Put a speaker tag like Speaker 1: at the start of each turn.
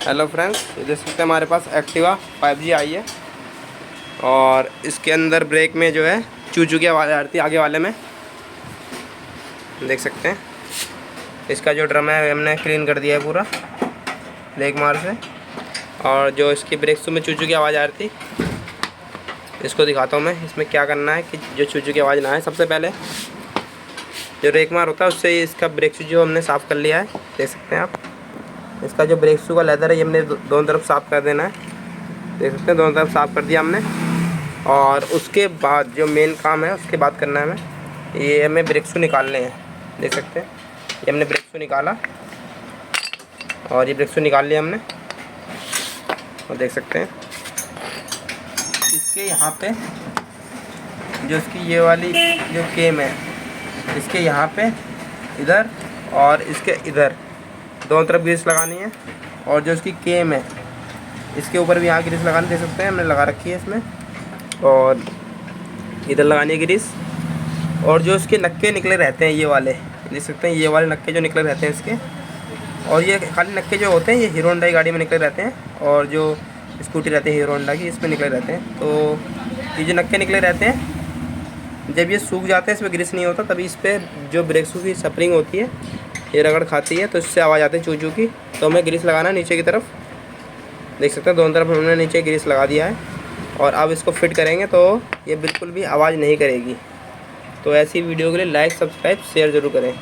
Speaker 1: Hello friends, ये देख सकते हैं हमारे पास एक्टिवा 5G आई है और इसके अंदर ब्रेक में जो है चू चू की आवाज़ आ रही थी आगे वाले में। देख सकते हैं इसका जो ड्रम है हमने क्लीन कर दिया है पूरा ब्रेक मार से। और जो इसकी ब्रेक शू में चू चू की आवाज़ आ रही थी, इसको दिखाता हूँ मैं इसमें क्या करना है कि जो चू चू की आवाज़ ना आए। सबसे पहले जो ब्रेक मार होता है उससे इसका ब्रेक शू जो हमने साफ़ कर लिया है। देख सकते हैं आप, इसका जो ब्रेक शू का लेदर है ये हमने दोनों तरफ साफ़ कर देना है। देख सकते हैं दोनों तरफ साफ़ कर दिया हमने। और उसके बाद जो मेन काम है उसके बाद करना है हमें, ये हमें ब्रेक शू निकालने हैं। देख सकते हैं ये हमने ब्रेक शू निकाला और ये ब्रेक शू निकाल लिया हमने। और देख सकते हैं इसके यहाँ पे जो इसकी ये वाली जो केम है, इसके यहाँ पे इधर और इसके इधर दोनों तरफ ग्रीस लगानी है। और जो इसकी केम है इसके ऊपर भी यहाँ ग्रीस लगानी। देख सकते हैं हमने लगा रखी है इसमें, और इधर लगानी है ग्रीस। और जो इसके नक्के निकले रहते हैं ये वाले, देख सकते हैं ये वाले नक्के जो निकले रहते हैं इसके, और ये खाली नक्के जो होते हैं ये हीरो होंडा की गाड़ी में निकले रहते हैं, और जो स्कूटी रहती है हीरो होंडा की इसमें निकले रहते हैं। तो ये जो नक्के निकले रहते हैं जब ये सूख जाते हैं, इसमें ग्रीस नहीं होता, तभी इस पर जो ब्रेक शू की स्प्रिंग होती है ये रगड़ खाती है, तो इससे आवाज़ आती है चू चू की। तो हमें ग्रीस लगाना है नीचे की तरफ। देख सकते हैं दोनों तरफ हमने नीचे ग्रीस लगा दिया है। और अब इसको फिट करेंगे तो ये बिल्कुल भी आवाज़ नहीं करेगी। तो ऐसी वीडियो के लिए लाइक, सब्सक्राइब, शेयर ज़रूर करें।